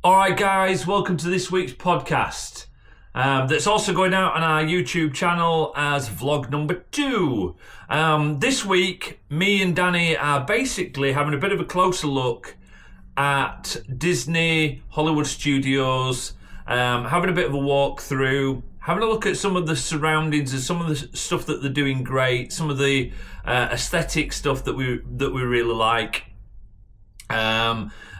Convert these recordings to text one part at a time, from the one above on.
Alright guys, welcome to this week's podcast. That's also going out on our YouTube channel as vlog number 2. This week, me and Danny are basically having a bit of a closer look at Disney, Hollywood Studios, having a bit of a walk through, having a look at some of the surroundings and some of the stuff that they're doing great, some of the aesthetic stuff that we really like.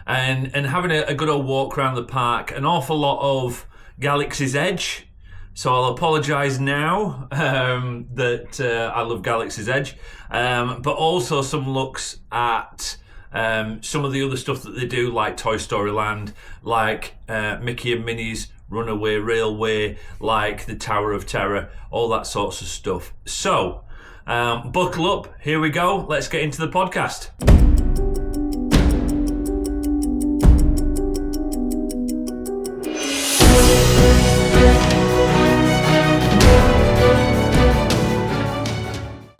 And having a good old walk around the park. An awful lot of Galaxy's Edge. So I'll apologise now that I love Galaxy's Edge. But also some looks at some of the other stuff that they do, like Toy Story Land, like Mickey and Minnie's Runaway Railway, like the Tower of Terror, all that sorts of stuff. So, buckle up, here we go, let's get into the podcast.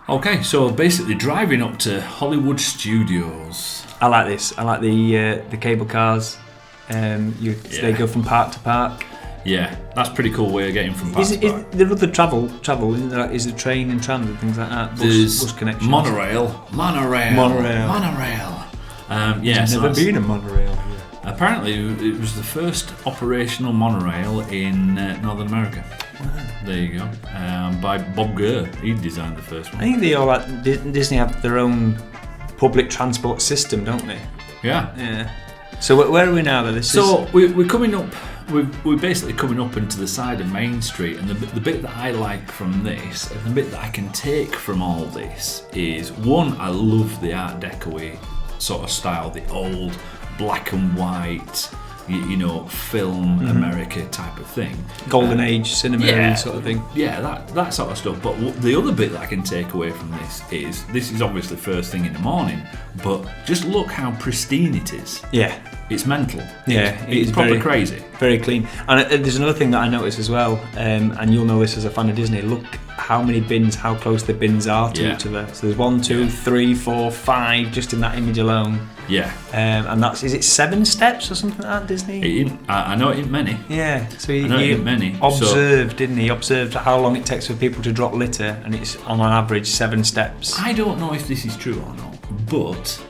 Okay, so basically driving up to Hollywood Studios. I like this. I like the cable cars. They go from park to park. Yeah, that's a pretty cool way of getting from park to park. There are other travel, isn't there? Is there train and tram and things like that? There's bus connections. Monorail. I've never been a monorail here. Apparently, it was the first operational monorail in Northern America. Wow. There you go. By Bob Gurr. He designed the first one. I think they all Disney have their own public transport system, don't they? Yeah. So where are we now? We're coming up. We're basically coming up into the side of Main Street, and the bit that I like from this, and the bit that I can take from all this is, one, I love the Art Deco sort of style, the old black and white, film America type of thing. Golden Age cinema sort of thing. Yeah, that sort of stuff. But the other bit that I can take away from this is obviously first thing in the morning, but just look how pristine it is. Yeah. It's mental. Yeah. It's proper crazy. Very clean. And there's another thing that I noticed as well, and you'll know this as a fan of Disney, look how many bins, how close the bins are to each other. So there's 1, 2, 3, 4, 5 just in that image alone. Yeah. And is it 7 steps or something like that, Disney? I know it ain't many. Yeah. So I know it ain't many. Didn't he? Observed how long it takes for people to drop litter, and it's on average 7 steps. I don't know if this is true or not, but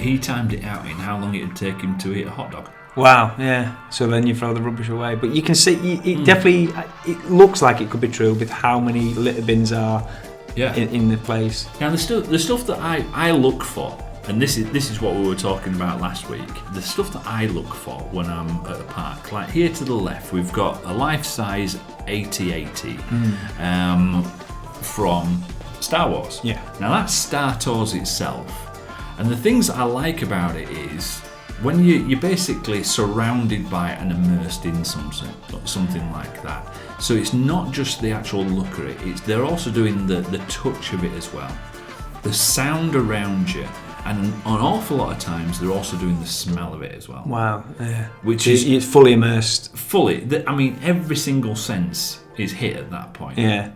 he timed it out in how long it would take him to eat a hot dog. Wow, yeah. So then you throw the rubbish away. But you can see, it definitely, it looks like it could be true with how many litter bins are in the place. Now, the stuff that I look for, and this is what we were talking about last week, the stuff that I look for when I'm at a park, like here to the left, we've got a life-size AT-AT from Star Wars. Yeah. Now, that's Star Tours itself. And the things that I like about it is, when you're basically surrounded by and immersed in something like that. So it's not just the actual look of it, they're also doing the touch of it as well. The sound around you, and an awful lot of times they're also doing the smell of it as well. Wow, yeah. Which is it's fully immersed. Every single sense is hit at that point. Yeah.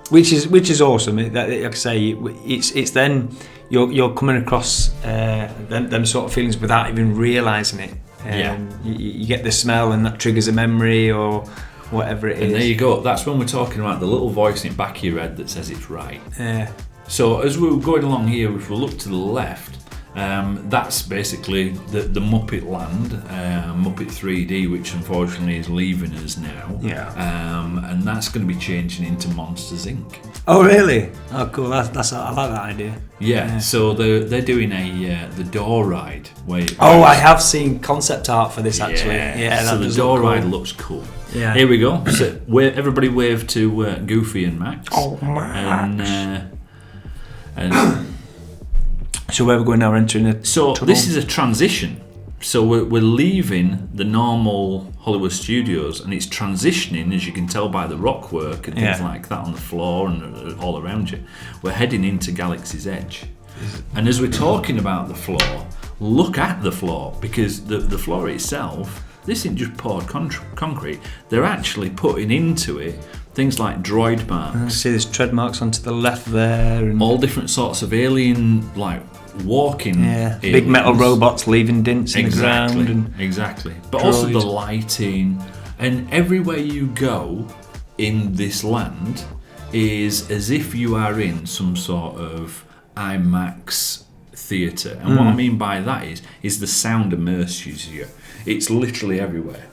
Which is awesome. Like I say, it's then you're coming across them sort of feelings without even realising it. You get the smell and that triggers a memory or whatever it is. And there you go. That's when we're talking about the little voice in the back of your head that says it's right. Yeah. So as we're going along here, if we look to the left, that's basically the Muppet Land, Muppet 3D, which unfortunately is leaving us now. Yeah. And that's going to be changing into Monsters Inc. Oh really? Oh cool. I like that idea. Yeah. So they're doing the door ride. I have seen concept art for this actually. Yeah. So the door ride looks cool. Yeah. Here we go. So everybody wave to Goofy and Max. Oh Max. And so where we're going now? We're entering a tunnel. This is a transition. So we're leaving the normal Hollywood Studios, and it's transitioning, as you can tell by the rock work and things like that on the floor and all around you. We're heading into Galaxy's Edge. And as we're talking about the floor, look at the floor, because the floor itself, this isn't just poured concrete. They're actually putting into it things like droid marks. I see there's tread marks onto the left there. And all different sorts of alien, like walking. Yeah, big metal robots leaving dents in the ground. Exactly. But also the lighting, and everywhere you go in this land is as if you are in some sort of IMAX theatre. And what I mean by that is the sound immerses you. It's literally everywhere.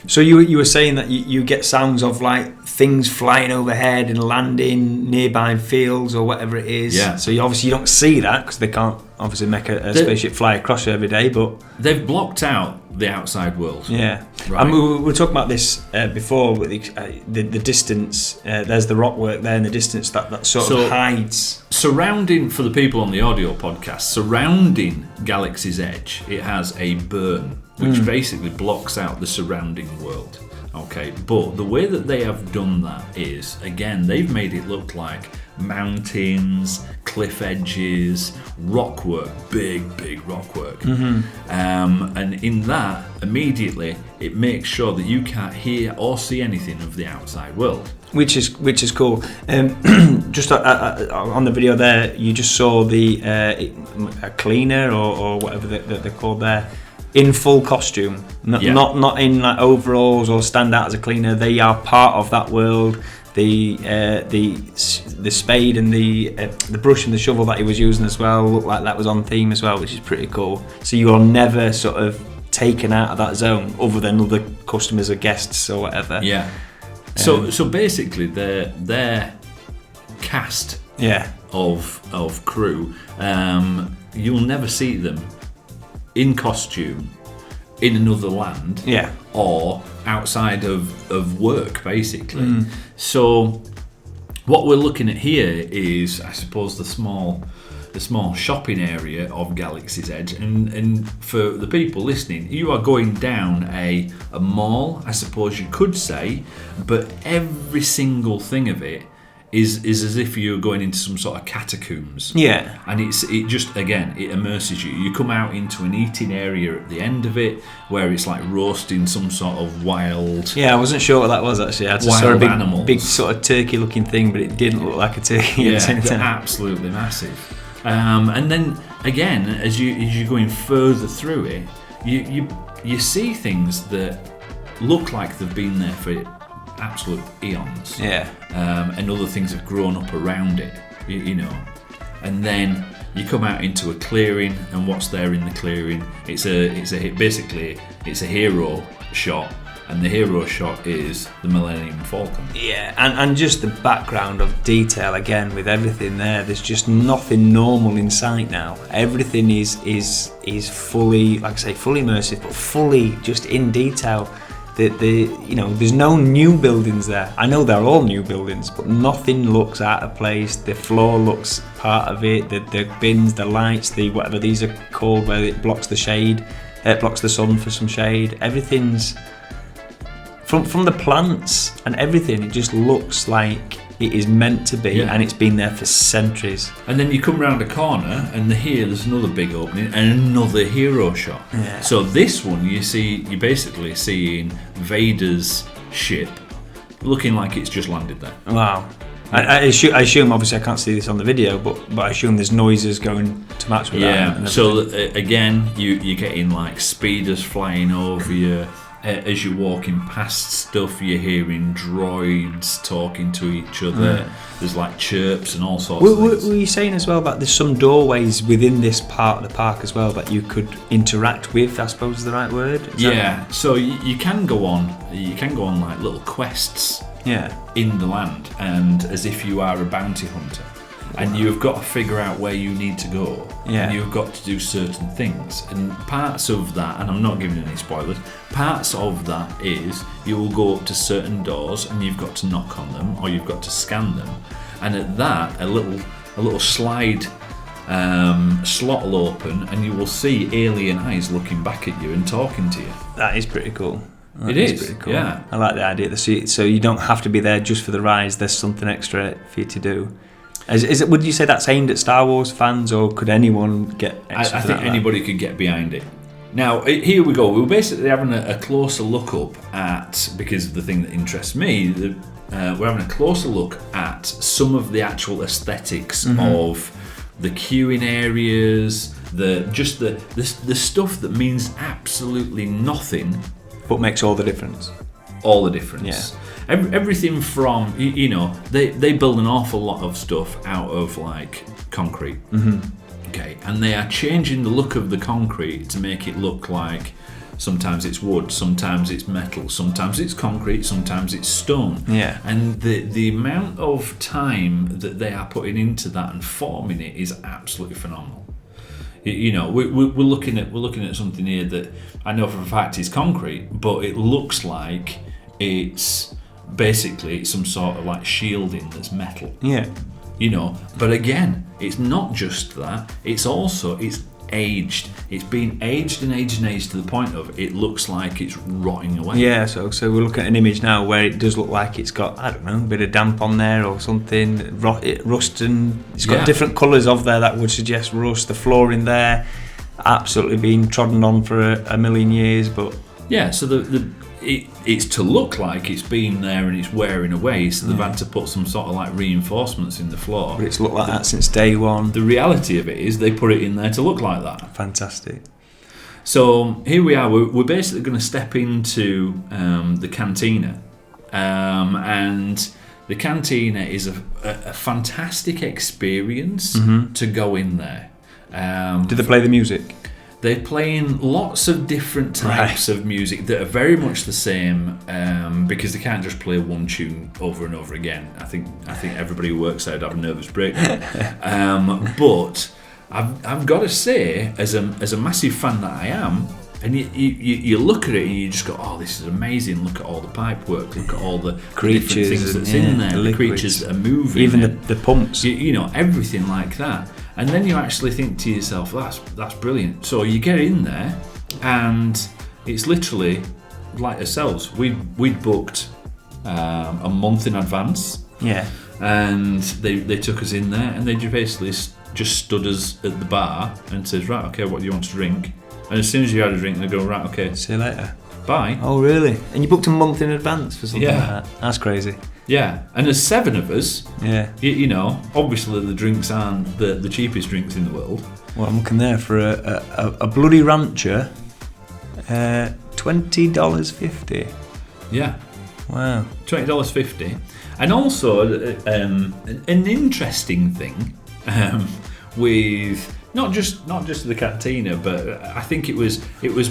So you were saying that you get sounds of like things flying overhead and landing nearby fields or whatever it is. Yeah. So you don't see that because they can't obviously make a spaceship fly across you every day. But they've blocked out the outside world. Yeah. Right. And we were talking about this before with the distance. There's the rock work there in the distance that sort of hides. Surrounding, for the people on the audio podcast, surrounding Galaxy's Edge, it has a burn, which basically blocks out the surrounding world. Okay, but the way that they have done that is, again, they've made it look like mountains, cliff edges, rock work, big rock work. And in that, immediately, it makes sure that you can't hear or see anything of the outside world. Which is cool. Just on the video there, you just saw a cleaner or whatever they're called there, in full costume, not in like overalls or stand out as a cleaner. They are part of that world. The spade and the brush and the shovel that he was using as well looked like that was on theme as well, which is pretty cool. So you are never sort of taken out of that zone, other than other customers or guests or whatever. Yeah. So basically, their cast of crew, you'll never see them in costume in another land, or outside of work, basically. So what we're looking at here is, I suppose, the small shopping area of Galaxy's Edge, and for the people listening, you are going down a mall, I suppose you could say, but every single thing of it is as if you're going into some sort of catacombs. Yeah. And it just, again, it immerses you. You come out into an eating area at the end of it, where it's like roasting some sort of wild... Yeah, I wasn't sure what that was, actually. I just saw a big sort of turkey-looking thing, but it didn't look like a turkey. Yeah, they're absolutely massive. And then, again, as you're going further through it, you see things that look like they've been there for absolute eons. Yeah. And other things have grown up around it, you know. And then you come out into a clearing, and what's there in the clearing? It's a hero shot, and the hero shot is the Millennium Falcon. Yeah, and just the background of detail again with everything there. There's just nothing normal in sight now. Everything is fully, like I say, fully immersive, but fully just in detail. There's no new buildings there. I know they're all new buildings, but nothing looks out of place. The floor looks part of it. The bins, the lights, the whatever these are called, where it blocks the shade, it blocks the sun for some shade. Everything's from the plants and everything. It just looks like it is meant to be, and it's been there for centuries. And then you come round a corner, and there's another big opening and another hero shot. Yeah. So this one, you're basically seeing Vader's ship looking like it's just landed there. Wow. I assume, obviously I can't see this on the video, but I assume there's noises going to match with that. Yeah, so again, you're getting like speeders flying over you. As you're walking past stuff, you're hearing droids talking to each other. There's like chirps and all sorts of things. Were you saying as well that there's some doorways within this part of the park as well that you could interact with, I suppose is the right word? So you can go on like little quests in the land, and as if you are a bounty hunter. And you've got to figure out where you need to go. Yeah. And you've got to do certain things. And parts of that, and I'm not giving any spoilers, parts of that is you will go up to certain doors and you've got to knock on them, or you've got to scan them. And at that, a little slide slot will open, and you will see alien eyes looking back at you and talking to you. That is pretty cool. It is pretty cool. Yeah. I like the idea. So you don't have to be there just for the rides. There's something extra for you to do. Is it? Would you say that's aimed at Star Wars fans, or could anyone get? I think anybody could get behind it. Now here we go. We're basically having a closer look up at, because of the thing that interests me, we're having a closer look at some of the actual aesthetics of the queuing areas, the stuff that means absolutely nothing, but makes all the difference. All the difference. Yeah. Everything from they build an awful lot of stuff out of like concrete. Okay, and they are changing the look of the concrete to make it look like sometimes it's wood, sometimes it's metal, sometimes it's concrete, sometimes it's stone. Yeah. And the amount of time that they are putting into that and forming it is absolutely phenomenal. We're looking at something here that I know for a fact is concrete, but it looks like it's basically some sort of like shielding that's metal. Yeah. But again, it's not just that. It's aged. It's been aged and aged and aged to the point of it looks like it's rotting away. Yeah, so we're looking at an image now where it does look like it's got, I don't know, a bit of damp on there or something, rust, and it's got different colours of there that would suggest rust. The flooring there, absolutely been trodden on for a million years, but... Yeah, so it's to look like it's been there and it's wearing away, so they've had to put some sort of like reinforcements in the floor. But it's looked like that since day one. The reality of it is they put it in there to look like that. Fantastic. So here we are, we're basically going to step into the Cantina. And the Cantina is a fantastic experience to go in there. Did they play the music? They're playing lots of different types of music that are very much the same, because they can't just play one tune over and over again. I think everybody who works there would have a nervous breakdown. But I've got to say, as a massive fan that I am, and you look at it and you just go, oh, this is amazing. Look at all the pipe work. Look at all the creatures, things that's in there. The creatures that are moving. Even the pumps. Everything like that. And then you actually think to yourself, that's brilliant. So you get in there, and it's literally like ourselves. We'd booked a month in advance. Yeah. And they took us in there, and they basically just stood us at the bar and says, right, okay, what do you want to drink? And as soon as you had a drink, they go, right, okay, see you later. Bye. Oh, really? And you booked a month in advance for something like that? That's crazy. Yeah, and there's 7 of us. Yeah. Obviously the drinks aren't the cheapest drinks in the world. Well, I'm looking there for a bloody rancher, $20.50. Yeah. Wow. $20.50. And also an interesting thing with not just the Cantina, but I think it was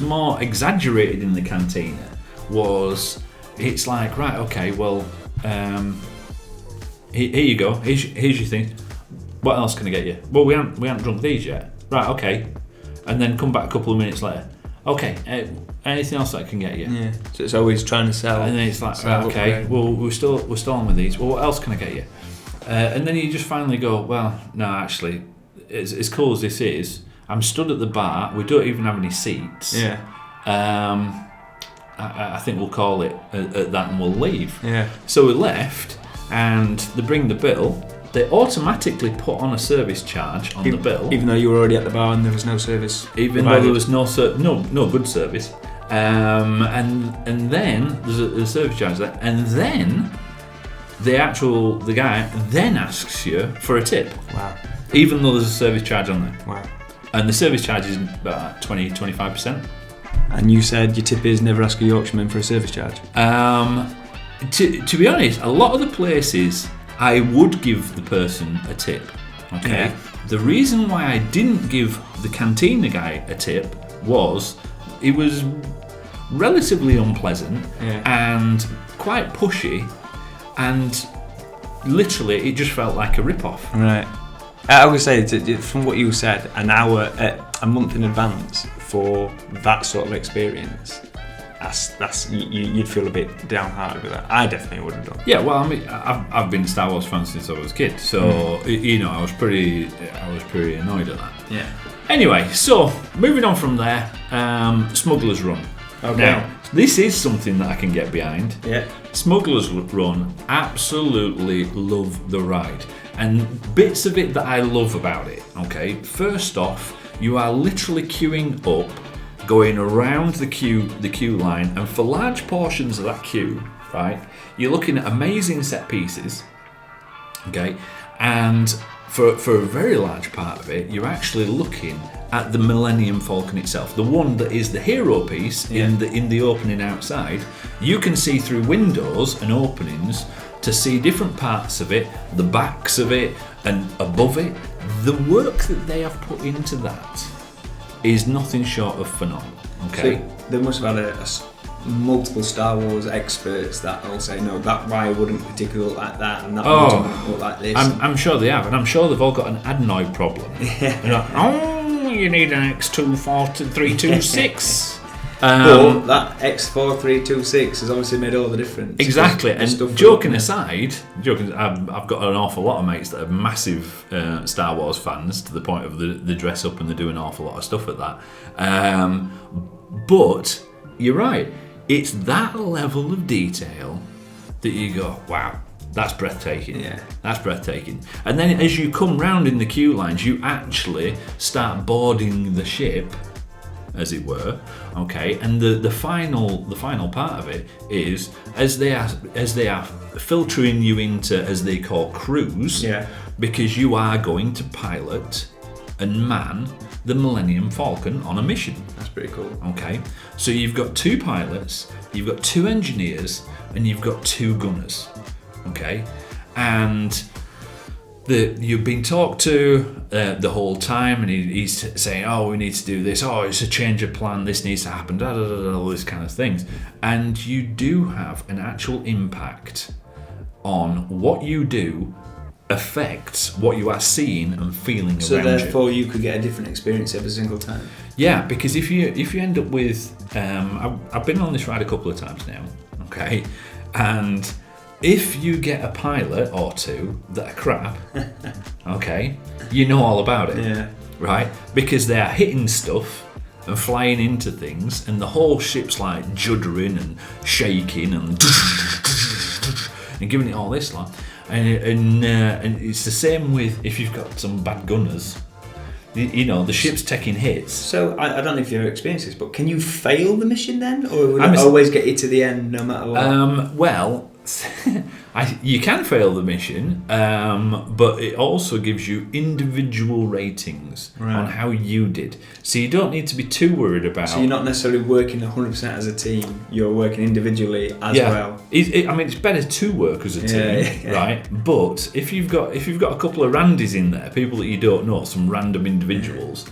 more exaggerated in the Cantina. It's like, right, okay, well, here you go. Here's your thing. What else can I get you? Well, we haven't drunk these yet. Right, okay. And then come back a couple of minutes later. Okay, anything else that I can get you? Yeah. So it's always trying to sell. And then it's like, right, okay. Well, we're still on with these. Well, what else can I get you? And then you just finally go, well, no, actually, as cool as this is, I'm stood at the bar. We don't even have any seats. Yeah. I think we'll call it at that and we'll leave. Yeah. So we left, and they bring the bill. They automatically put on a service charge on the bill, even though you were already at the bar and there was no service. Even though there was no good service, and then there's a service charge there, and then the guy then asks you for a tip. Wow. Even though there's a service charge on there. Wow. And the service charge is about 20-25%. And you said your tip is never ask a Yorkshireman for a service charge. To be honest, a lot of the places I would give the person a tip. Okay. Yeah. The reason why I didn't give the Cantina guy a tip was he was relatively unpleasant and quite pushy, and literally it just felt like a rip-off. Right. I would say, from what you said, an hour, a month in advance for that sort of experience, that's you'd feel a bit downhearted with that. I definitely would have done. Yeah, well, I mean, I've been a Star Wars fan since I was a kid, so I was pretty annoyed at that. Yeah. Anyway, so moving on from there, Smuggler's Run. Okay. Now, this is something that I can get behind. Yeah. Smuggler's Run, absolutely love the ride. And bits of it that I love about it, okay? First off, you are literally queuing up, going around the queue line, and for large portions of that queue, right, you're looking at amazing set pieces, okay? And for a very large part of it, you're actually looking at the Millennium Falcon itself, the one that is the hero piece in the opening outside. You can see through windows and openings to see different parts of it, the backs of it, and above it. The work that they have put into that is nothing short of phenomenal. Okay, so they must have had multiple Star Wars experts that all say, no, that wire wouldn't particularly look like that, and that wouldn't look like this. I'm sure they have, and I'm sure they've all got an adenoid problem. They're like, oh, you need an X24326. But that X4326 has obviously made all the difference. Exactly, and joking aside, I've got an awful lot of mates that are massive Star Wars fans, to the point of they dress up and they do an awful lot of stuff at that. But you're right, it's that level of detail that you go, wow, that's breathtaking. Yeah. That's breathtaking. And then as you come round in the queue lines, you actually start boarding the ship, as it were. Okay, and the final part of it is as they are filtering you into, as they call, crews. Yeah. Because you are going to pilot and man the Millennium Falcon on a mission. That's pretty cool. Okay, so you've got 2 pilots, you've got 2 engineers, and you've got 2 gunners. Okay, and you've been talked to the whole time, and he's saying, oh, we need to do this, oh, it's a change of plan, this needs to happen, all these kind of things. And you do have an actual impact on what you do affects what you are seeing and feeling around you. So therefore you could get a different experience every single time. Yeah, because if you end up with I've been on this ride a couple of times now, okay, and if you get a pilot or 2 that are crap, okay, you know all about it. Yeah. Right? Because they are hitting stuff and flying into things, and the whole ship's like juddering and shaking and giving it all this like. And it's the same with if you've got some bad gunners. You know, the ship's taking hits. So I don't know if you've experienced this, but can you fail the mission then, or will it always get you to the end no matter what? Well, you can fail the mission, but it also gives you individual ratings on how you did. So you don't need to be too worried about. So you're not necessarily working 100% as a team. You're working individually as well. I mean, it's better to work as a team, right? But if you've got a couple of randies in there, people that you don't know, some random individuals.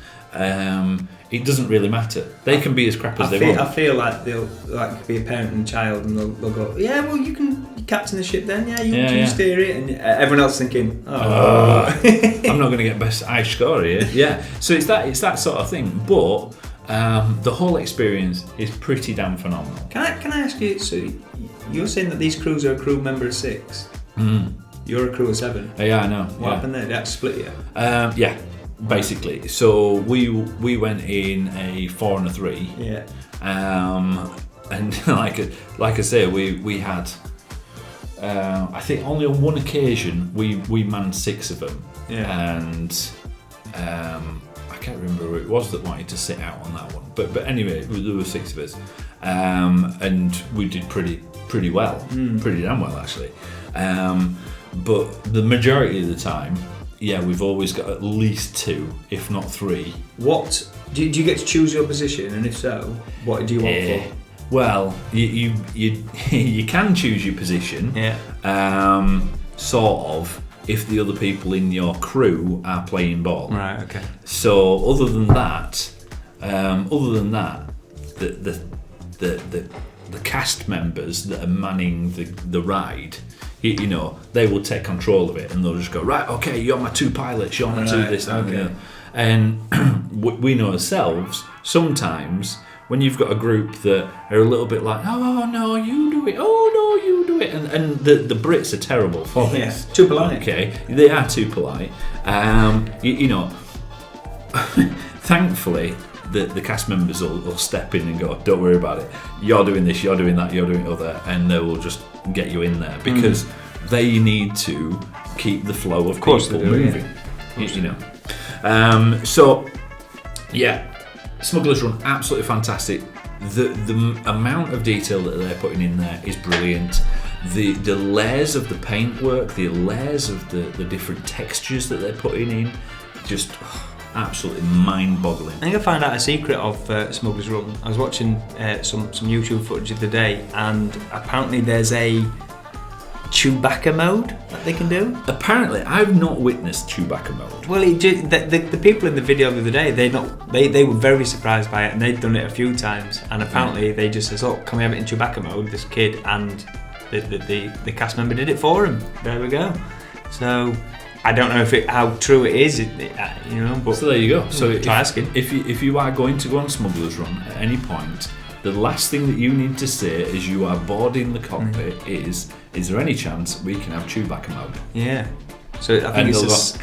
It doesn't really matter. They can be as crap as they want. I feel like they'll be a parent and child, and they'll go, yeah, well, you can captain the ship then, you can steer it, and everyone else thinking, I'm not going to get best ice score here. Yeah, so it's that sort of thing. But the whole experience is pretty damn phenomenal. Can I ask you? So you're saying that these crews are a crew member of 6. You're a crew of 7. Yeah, I know. What happened there? Did that split you? Yeah. Basically, so we went in a 4 and a 3. Yeah. And like I say, we had I think only on one occasion we manned 6 of them. Yeah. And I can't remember who it was that wanted to sit out on that one. But anyway, there were 6 of us, and we did pretty well, pretty damn well actually. But the majority of the time. Yeah, we've always got at least 2, if not 3. What do you get to choose your position, and if so, what do you want for? Well, you can choose your position. Yeah. Sort of, if the other people in your crew are playing ball. Right. Okay. So other than that, the cast members that are manning the ride. You know, they will take control of it, and they'll just go, right, okay, you're my 2 pilots, you're my 2 this and that. And we know ourselves, sometimes when you've got a group that are a little bit like, oh no, you do it, oh no, you do it, and the Brits are terrible for this. Too polite. Okay, they are too polite. You know, thankfully, the cast members will step in and go, don't worry about it, you're doing this, you're doing that, you're doing other, and they will just get you in there, because they need to keep the flow of people moving. You know. So yeah, Smugglers Run, absolutely fantastic. the amount of detail that they're putting in there is brilliant. The layers of the paintwork, the layers of the different textures that they're putting in, just absolutely mind-boggling. I think I found out a secret of Smuggler's Run. I was watching some YouTube footage of the day, and apparently there's a Chewbacca mode that they can do. Apparently, I've not witnessed Chewbacca mode. Well, the people in the video the other day, they were very surprised by it, and they'd done it a few times. And apparently, they just says, "Oh, can we have it in Chewbacca mode?" This kid and the cast member did it for him. There we go. So I don't know how true it is, but so there you go. So try asking. If you are going to go on Smuggler's Run at any point, the last thing that you need to say as you are boarding the cockpit is there any chance we can have Chewbacca mode? Yeah. So I think it's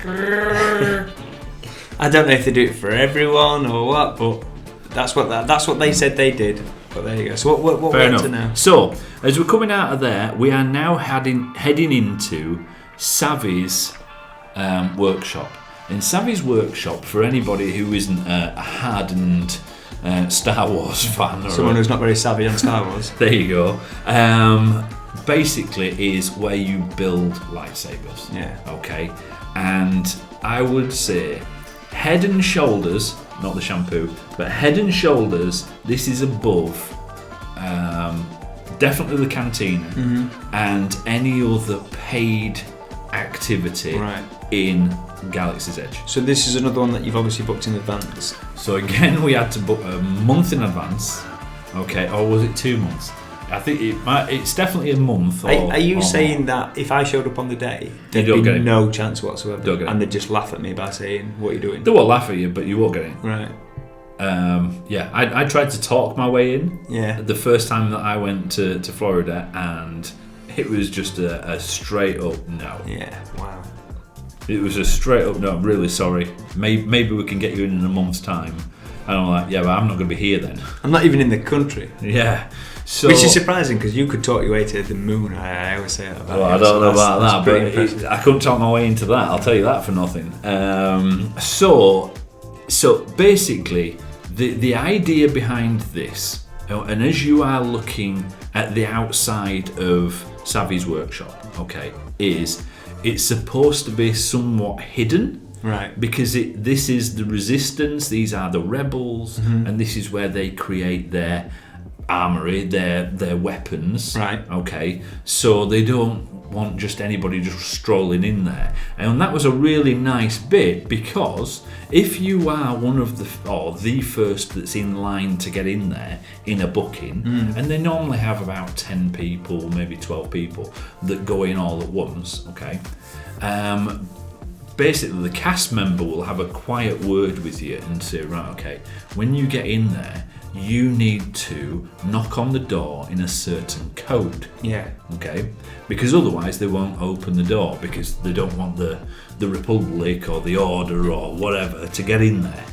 I don't know if they do it for everyone or what, but that's what they said they did. But there you go. So what Fair we're enough. to now? So as we're coming out of there, we are now heading into Savi's workshop. In Savi's workshop, for anybody who isn't a hardened Star Wars fan, Someone who's not very savvy on Star Wars. There you go. Basically, is where you build lightsabers. Yeah. Okay. And I would say, head and shoulders, not the shampoo, but head and shoulders, this is above definitely the Cantina and any other paid activity in Galaxy's Edge. So this is another one that you've obviously booked in advance. So again, we had to book a month in advance. Okay, or was it 2 months? I think it's definitely a month. Are you saying that if I showed up on the day, there'd be no chance whatsoever, and they'd just laugh at me by saying, "What are you doing?" They won't laugh at you, but you won't get in. Right. I tried to talk my way in. Yeah. The first time that I went to Florida, and it was just a straight up no. Yeah. Wow. It was a straight up no. I'm really sorry. Maybe we can get you in a month's time. And I'm like, yeah, but I'm not going to be here then. I'm not even in the country. Yeah. So, which is surprising because you could talk your way to the moon. I always say that about well, you. I don't know about that, but I couldn't talk my way into that. I'll tell you that for nothing. So basically, the idea behind this, and as you are looking at the outside of Savi's workshop, okay, is it's supposed to be somewhat hidden. Right. Because this is the resistance, these are the rebels, and this is where they create their armory, their weapons. Right. Okay. So they don't want just anybody just strolling in there. And that was a really nice bit, because if you are one of the first that's in line to get in there in a booking, and they normally have about 10 people, maybe 12 people that go in all at once, okay? Basically, the cast member will have a quiet word with you and say, right, okay, when you get in there, you need to knock on the door in a certain code. Yeah. Okay? Because otherwise they won't open the door, because they don't want the Republic or the Order or whatever to get in there.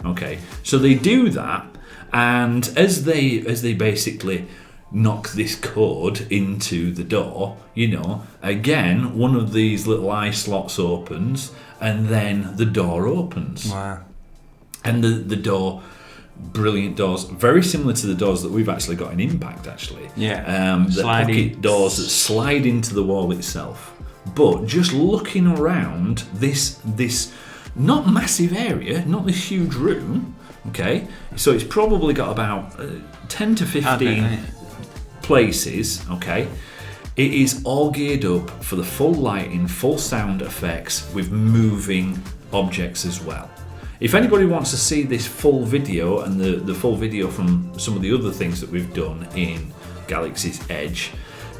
Okay? So they do that, and as they basically knock this code into the door, again, one of these little eye slots opens, and then the door opens. Wow. And the door, brilliant doors, very similar to the doors that we've actually got in Impact, actually. Yeah. The pocket doors that slide into the wall itself. But just looking around this not massive area, not this huge room, okay? So it's probably got about 10 to 15 places, okay? It is all geared up for the full lighting, full sound effects with moving objects as well. If anybody wants to see this full video and the full video from some of the other things that we've done in Galaxy's Edge,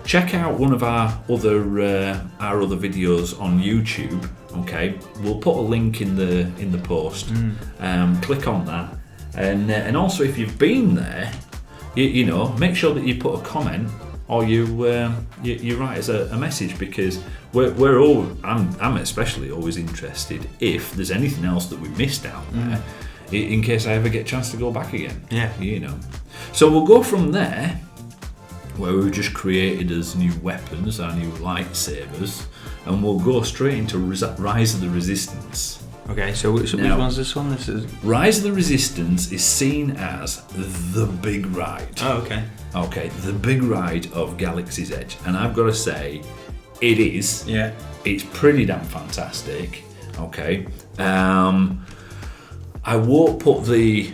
check out one of our other videos on YouTube. Okay, we'll put a link in the post. Click on that, and also if you've been there, make sure that you put a comment or you write us a message, because I'm especially always interested if there's anything else that we missed out there, in case I ever get a chance to go back again. Yeah. So we'll go from there, where we've just created as new weapons, our new lightsabers, and we'll go straight into Rise of the Resistance. Okay, so which one's this one? This is Rise of the Resistance is seen as the big ride. Oh, okay. Okay, the big ride of Galaxy's Edge, and I've got to say, it is. Yeah. It's pretty damn fantastic. Okay. I won't put the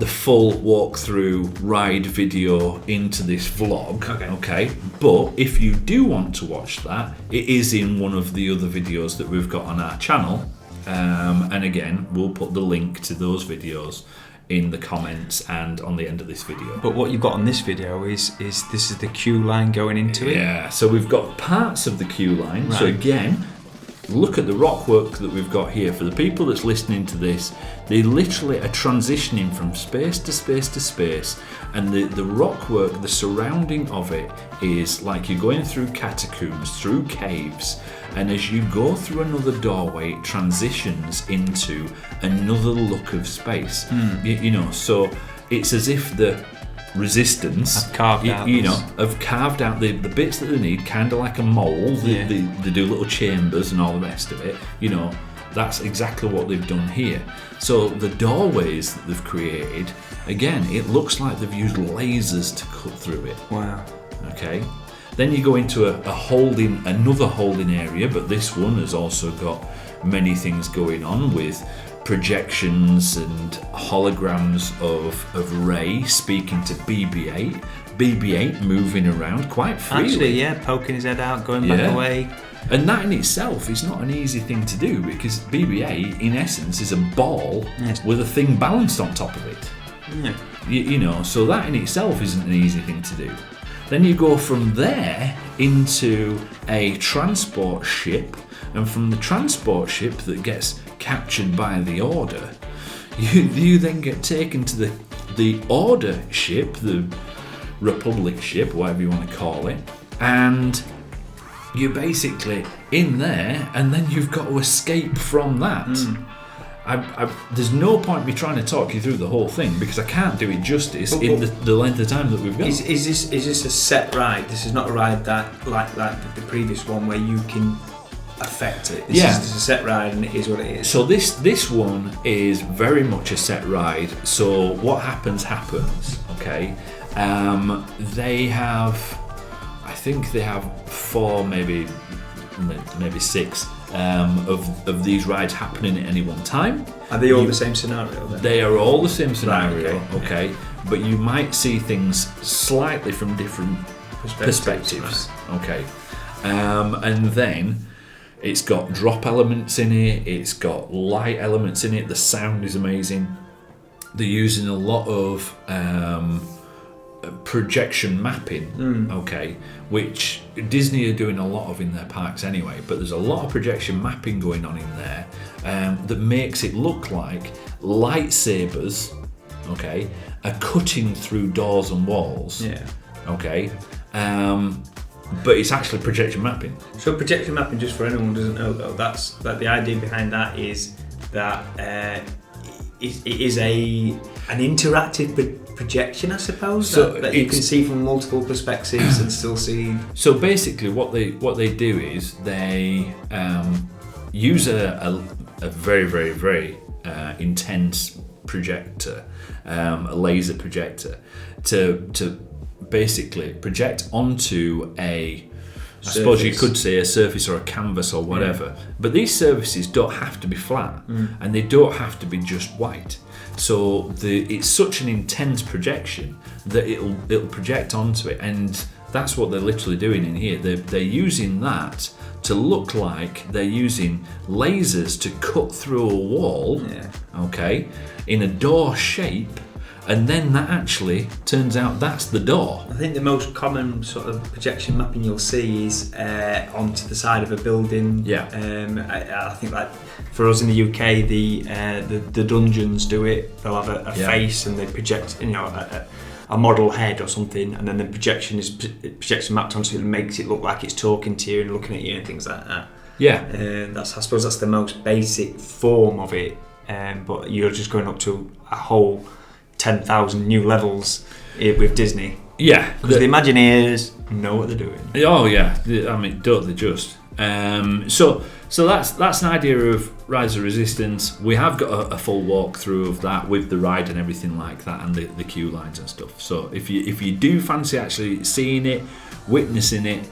full walkthrough ride video into this vlog. Okay. But if you do want to watch that, it is in one of the other videos that we've got on our channel. And again, we'll put the link to those videos in the comments and on the end of this video. But what you've got on this video is this is the queue line going into it? Yeah, so we've got parts of the queue line. Right. So again, look at the rock work that we've got here. For the people that's listening to this, they literally are transitioning from space to space to space, and the rock work, the surrounding of it is like you're going through catacombs, through caves, and as you go through another doorway, it transitions into another look of space. You know, so it's as if the Resistance have carved out the bits that they need, kind of like a mold. They do little chambers and all the rest of it. You know, that's exactly what they've done here. So the doorways that they've created, again, it looks like they've used lasers to cut through it. Wow. Okay. Then you go into another holding area, but this one has also got many things going on with projections and holograms of Ray speaking to BB-8. BB-8 moving around quite freely. Actually, yeah, poking his head out, going back away. And that in itself is not an easy thing to do, because BB-8, in essence, is a ball with a thing balanced on top of it. Yeah. You know, so that in itself isn't an easy thing to do. Then you go from there into a transport ship, and from the transport ship that gets captured by the Order, you then get taken to the Order ship, the Republic ship, whatever you want to call it, and you're basically in there, and then you've got to escape from that. There's no point me trying to talk you through the whole thing, because I can't do it justice in the length of time that we've got. Is this a set ride? This is not a ride that like the previous one where you can affect it. This is a set ride, and it is what it is. So this one is very much a set ride. So what happens. Okay, they have, I think they have 4, maybe 6 of these rides happening at any one time. Are they all the same scenario then? They are all the same scenario. Right, okay. But you might see things slightly from different perspectives. Right. Okay, and then it's got drop elements in it, it's got light elements in it, the sound is amazing. They're using a lot of projection mapping, okay, which Disney are doing a lot of in their parks anyway, but there's a lot of projection mapping going on in there that makes it look like lightsabers, okay, are cutting through doors and walls. Yeah. Okay. But it's actually projection mapping. So projection mapping, just for anyone who doesn't know though, that's the idea behind that is that it is an interactive projection, I suppose, so that you can see from multiple perspectives and still see. So basically, what they do is they use a very, very, very intense projector, a laser projector, to basically project onto I suppose you could say a surface or a canvas or whatever. But these surfaces don't have to be flat, and they don't have to be just white. So it's such an intense projection that it'll project onto it, and that's what they're literally doing in here. They're using that to look like they're using lasers to cut through a wall, okay, in a door shape. And then that actually turns out that's the door. I think the most common sort of projection mapping you'll see is onto the side of a building. Yeah. I think like for us in the UK, the dungeons do it. They'll have a face and they project, a model head or something, and then the projection mapped onto it and makes it look like it's talking to you and looking at you and things like that. Yeah. I suppose that's the most basic form of it. But you're just going up to a whole 10,000 new levels with Disney. Yeah. Because the Imagineers know what they're doing. Oh yeah, I mean, don't they just? So that's an idea of Rise of Resistance. We have got a full walkthrough of that with the ride and everything like that, and the queue lines and stuff. So if you do fancy actually seeing it, witnessing it,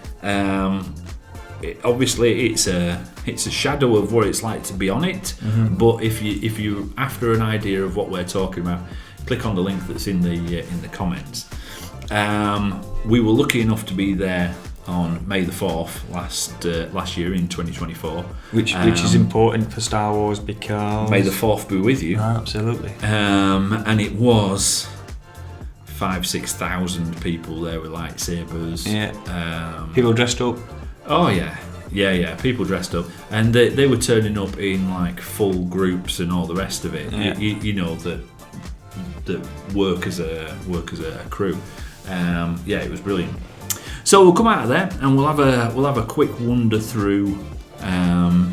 obviously it's a shadow of what it's like to be on it. But if you after an idea of what we're talking about, click on the link that's in the comments. We were lucky enough to be there on May the 4th last year in 2024, which is important for Star Wars because May the 4th be with you. Absolutely. And it was 5,000-6,000 people there with lightsabers. Yeah. People dressed up. Oh yeah. People dressed up, and they were turning up in like full groups and all the rest of it. Yeah. You know that work as a crew. It was brilliant. So we'll come out of there and we'll have a quick wander through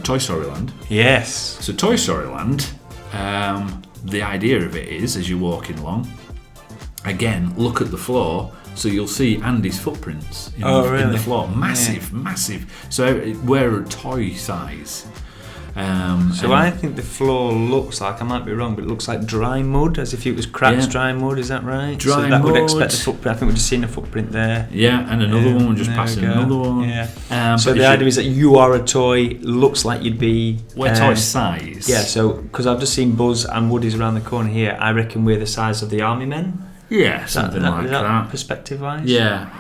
Toy Story Land. Yes. So Toy Story Land, the idea of it is, as you're walking along, again, look at the floor, so you'll see Andy's footprints in the floor. Massive. So we're a toy size. I think the floor looks like, I might be wrong, but it looks like dry mud, as if it was cracked dry mud. Is that right? Dry that mud. would expect the footprint. I think we're just seeing a footprint there. Yeah, and another one. We're just passing another one. Yeah. So the idea is that you are a toy. Looks like you'd be. We're toy size. Yeah. So because I've just seen Buzz and Woody's around the corner here, I reckon we're the size of the army men. Yeah, something like that. Perspective-wise. Yeah,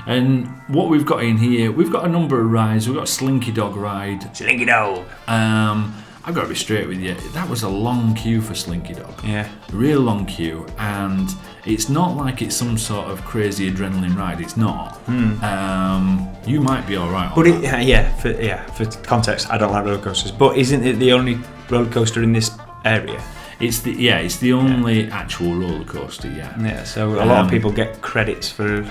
and what we've got in here, we've got a number of rides. We've got a Slinky Dog ride. Slinky Dog. I've got to be straight with you. That was a long queue for Slinky Dog. Yeah. A real long queue, and it's not like it's some sort of crazy adrenaline ride. It's not. You might be all right. But for context, I don't like roller coasters. But isn't it the only roller coaster in this area? It's the only actual roller coaster. Yeah. So a lot of people get credits for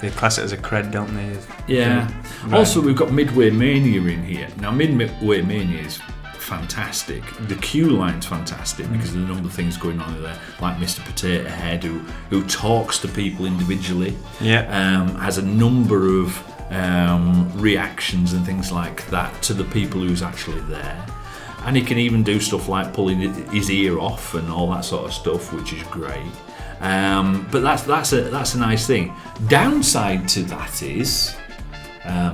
they class it as a cred, don't they? Yeah. Right. Also, we've got Midway Mania in here. Now, Midway Mania is fantastic. The queue line's fantastic because of the number of things going on there, like Mr. Potato Head who talks to people individually. Yeah. Has a number of reactions and things like that to the people who's actually there. And he can even do stuff like pulling his ear off and all that sort of stuff, which is great. But that's a nice thing. Downside to that is,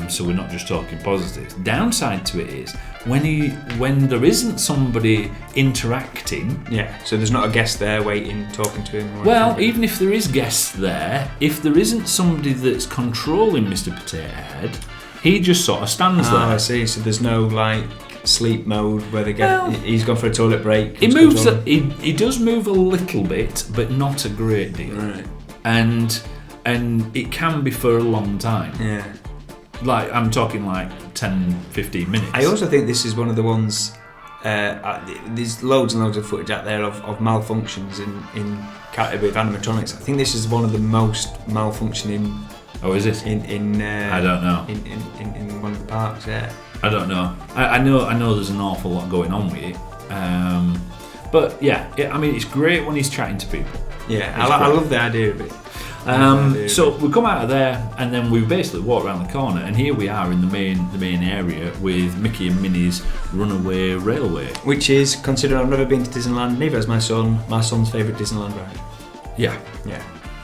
so we're not just talking positives. Downside to it is when there isn't somebody interacting. Yeah. So there's not a guest there waiting, talking to him. Well, even if there is guests there, if there isn't somebody that's controlling Mr. Potato Head, he just sort of stands there. I see. So there's no sleep mode where he's gone for a toilet break. He moves. He does move a little bit, but not a great deal. Right. And it can be for a long time. Yeah. Like I'm talking like 10-15 minutes. I also think this is one of the ones. There's loads and loads of footage out there of malfunctions in with animatronics. I think this is one of the most malfunctioning. Oh, is it? In I don't know. In one of the parks, yeah. I don't know. I know there's an awful lot going on with it. But yeah, I mean, it's great when he's chatting to people. Yeah, I love the idea of it. So we come out of there, and then we basically walk around the corner, and here we are in the main area with Mickey and Minnie's Runaway Railway, which is, considering I've never been to Disneyland, neither has my son's favourite Disneyland ride. Yeah.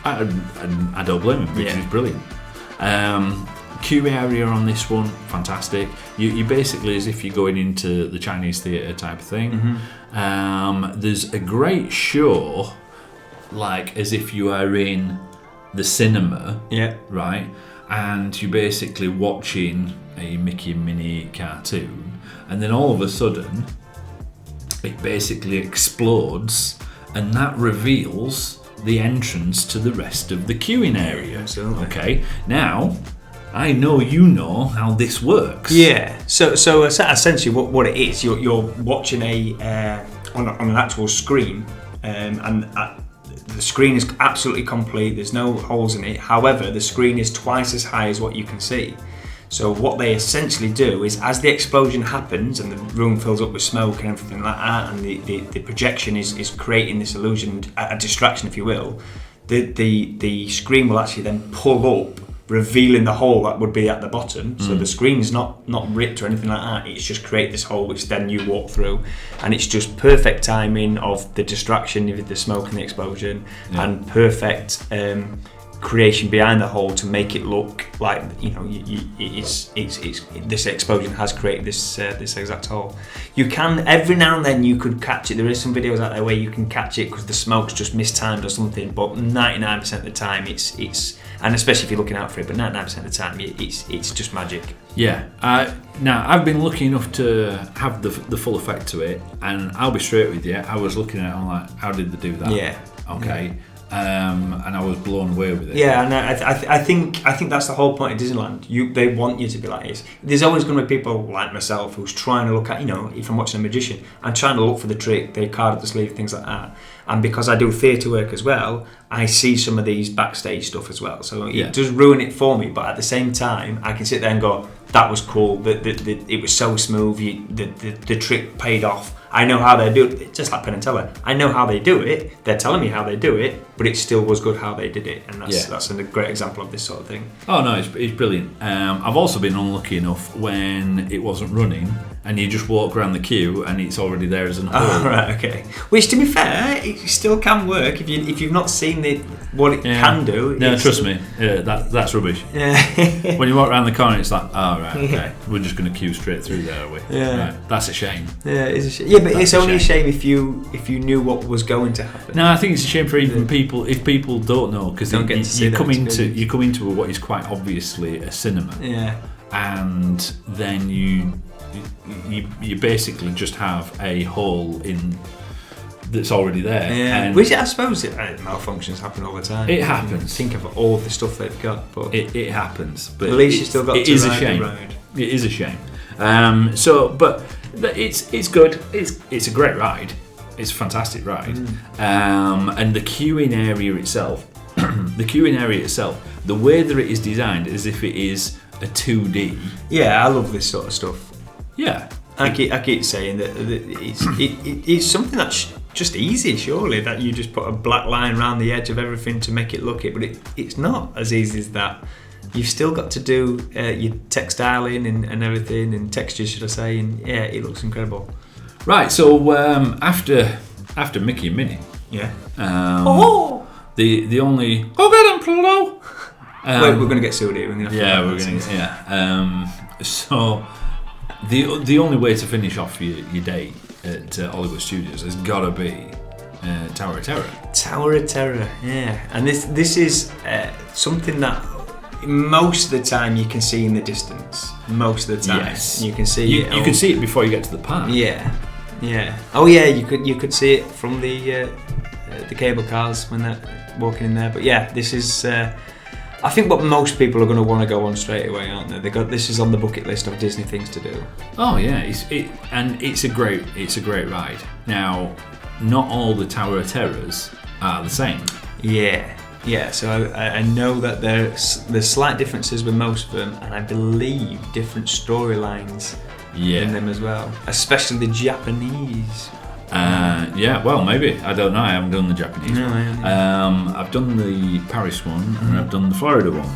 I don't blame him because it's brilliant. Queue area on this one, fantastic. You basically as if you're going into the Chinese theatre type of thing. There's a great show, like as if you are in the cinema, right? And you're basically watching a Mickey and Minnie cartoon, and then all of a sudden it basically explodes, and that reveals the entrance to the rest of the queuing area. Absolutely. Okay, now I know you know how this works. Yeah. So essentially, what it is, you're watching on an actual screen, and the screen is absolutely complete. There's no holes in it. However, the screen is twice as high as what you can see. So what they essentially do is, as the explosion happens and the room fills up with smoke and everything like that, and the projection is creating this illusion, a distraction, if you will, the screen will actually then pull up revealing the hole that would be at the bottom. So the screen's not ripped or anything like that. It's just create this hole which then you walk through, and it's just perfect timing of the distraction of the smoke and the explosion, and perfect creation behind the hole to make it look like it's this explosion has created this exact hole. You can every now and then you could catch it. There is some videos out there where you can catch it because the smoke's just mistimed or something, but 99% of the time it's and especially if you're looking out for it, but 99% of the time it's just magic. Yeah. Now I've been lucky enough to have the full effect to it, and I'll be straight with you. I was looking at it, I'm like, how did they do that? Yeah. Okay. Yeah. And I was blown away with it. Yeah, and I think that's the whole point of Disneyland. They want you to be like this. There's always going to be people like myself who's trying to look at, if I'm watching a magician, I'm trying to look for the trick, the card up the sleeve, things like that. And because I do theatre work as well, I see some of these backstage stuff as well. So it does ruin it for me, but at the same time, I can sit there and go, that was cool. It was so smooth. The trick paid off. I know how they do it, just like Penn and Teller. I know how they do it. They're telling me how they do it, but it still was good how they did it, and that's a great example of this sort of thing. Oh no, it's brilliant. I've also been unlucky enough when it wasn't running, and you just walk around the queue and it's already there as an hole. Oh, right, okay. Which, to be fair, it still can work if you've not seen what it can do. No, trust me, that's rubbish. Yeah. When you walk around the corner, it's like, oh right, okay, we're just going to queue straight through there, are we? Yeah. Right, that's a shame. Yeah, it's a shame. Yeah, but it's only a shame if you knew what was going to happen. No, I think it's a shame for even people if people don't know, because you come into what is quite obviously a cinema. Yeah. And then you basically just have a hole in that's already there. Yeah. Which I suppose malfunctions happen all the time. It happens. Think of all the stuff they've got, but it happens. But at least you still got to ride the ride. It is a shame. But it's good. It's a great ride. It's a fantastic ride. And the queuing area itself, the way that it is designed as if it is a 2D. Yeah, I love this sort of stuff. Yeah. I keep saying that it's something that's just easy, surely, that you just put a black line around the edge of everything to make it look it, but it's not as easy as that. You've still got to do your textiling and everything, and textures, should I say, and yeah, it looks incredible. Right, so after Mickey and Minnie, the only go get him, Pluto. Wait, we're going to get sued here. So the only way to finish off your day at Hollywood Studios has got to be Tower of Terror. Tower of Terror, yeah. And this is something that most of the time you can see in the distance. Most of the time, yes, you can see it. You can see it before you get to the park. Yeah. Oh yeah, you could see it from the cable cars when they're walking in there. But yeah, this is. I think what most people are going to want to go on straight away, aren't they? This is on the bucket list of Disney things to do. Oh yeah, it's a great ride. Now, not all the Tower of Terrors are the same. Yeah. So I know that there's slight differences with most of them, and I believe different storylines in them as well, especially the Japanese. Well, maybe. I don't know. I haven't done the Japanese one. Yeah. I've done the Paris one, and I've done the Florida one.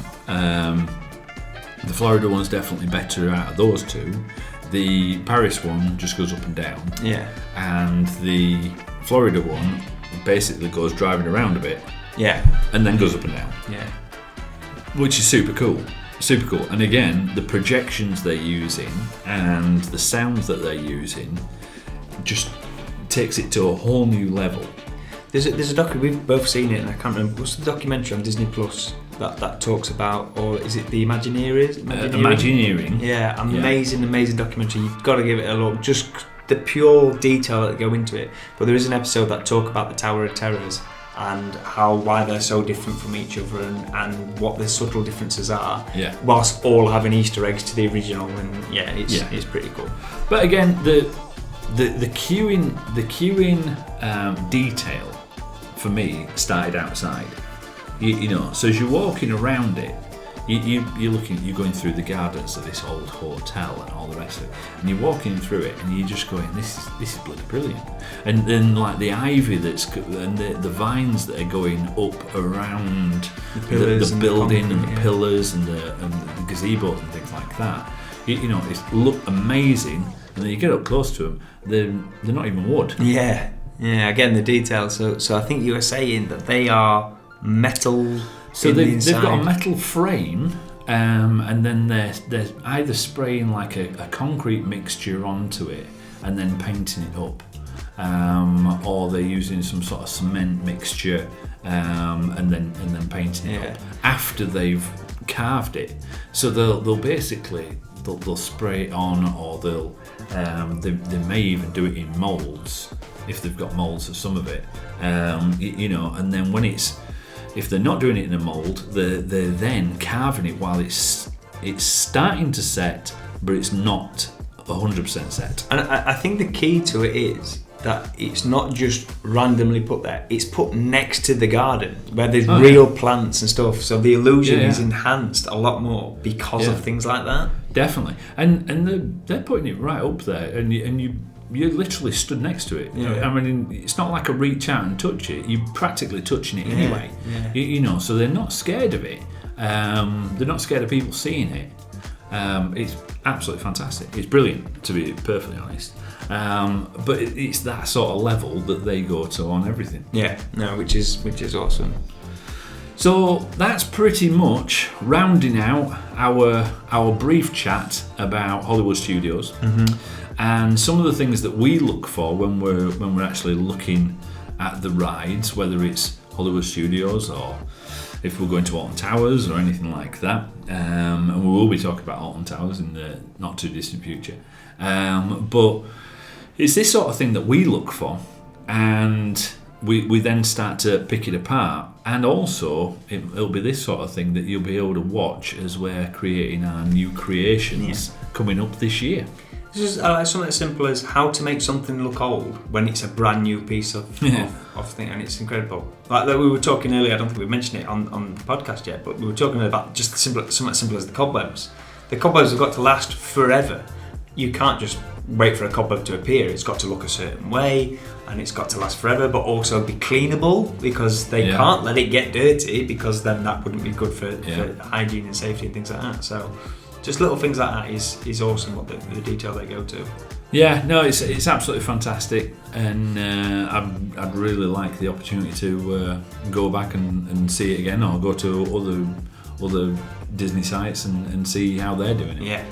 The Florida one's definitely better out of those two. The Paris one just goes up and down. Yeah. And the Florida one basically goes driving around a bit. Yeah. And then goes up and down. Yeah. Which is super cool. Super cool. And again, the projections they're using and the sounds that they're using just takes it to a whole new level. There's a documentary, we've both seen it, and I can't remember, what's the documentary on Disney Plus that talks about, or is it the Imagineering? Imagineering. Yeah, amazing documentary. You've got to give it a look. Just the pure detail that go into it. But there is an episode that talk about the Tower of Terrors and why they're so different from each other, and what the subtle differences are. Yeah. Whilst all having Easter eggs to the original, and it's pretty cool. But again, the queuing detail for me started outside. You know, so as you're walking around it, you're going through the gardens of this old hotel and all the rest of it, and you're walking through it, and you're just going, this is bloody brilliant. And then like the ivy and the vines that are going up around the building and the pillars and the gazebos and things like that. You know, it look amazing, and then you get up close to them, they're not even wood. Yeah, again, the details. So I think you were saying that they are metal. So they've got a metal frame, and then they're either spraying like a concrete mixture onto it and then painting it up, or they're using some sort of cement mixture and then painting it up after they've carved it. So they'll basically they'll spray it on, or they may even do it in moulds if they've got moulds of some of it, you know. And then if they're not doing it in a mould, they're then carving it while it's starting to set, but it's not 100% set. And I think the key to it is that it's not just randomly put there, it's put next to the garden where there's real plants and stuff, so the illusion is enhanced a lot more because of things like that. Definitely. And they're putting it right up there, and you're literally stood next to it. I mean, it's not like a reach out and touch it, you're practically touching it anyway. You know, so they're not scared of it, they're not scared of people seeing it. It's absolutely fantastic. It's brilliant, to be perfectly honest. But it's that sort of level that they go to on everything. Which is awesome. So that's pretty much rounding out our brief chat about Hollywood Studios, and some of the things that we look for when we're actually looking at the rides, whether it's Hollywood Studios or if we're going to Alton Towers or anything like that. And we will be talking about Alton Towers in the not too distant future. But it's this sort of thing that we look for, and we then start to pick it apart. And also it'll be this sort of thing that you'll be able to watch as we're creating our new creations coming up this year. This is something as simple as how to make something look old when it's a brand new piece of thing, and it's incredible. Like we were talking earlier, I don't think we mentioned it on the podcast yet, but we were talking about just something as simple as the cobwebs. The cobwebs have got to last forever. You can't just wait for a cobweb to appear. It's got to look a certain way, and it's got to last forever, but also be cleanable, because they can't let it get dirty, because then that wouldn't be good for hygiene and safety and things like that. So just little things like that is awesome, what the detail they go to. Yeah, no, it's absolutely fantastic, and I'd really like the opportunity to go back and see it again, or go to other Disney sites and see how they're doing it. Yeah.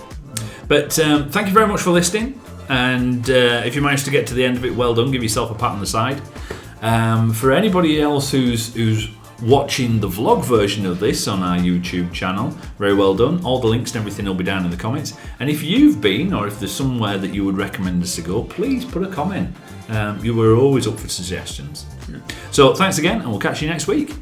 But thank you very much for listening, and if you managed to get to the end of it, well done. Give yourself a pat on the side. For anybody else who's watching the vlog version of this on our YouTube channel, very well done. All the links and everything will be down in the comments. And if you've been, or if there's somewhere that you would recommend us to go, please put a comment. You were always up for suggestions. So thanks again, and we'll catch you next week.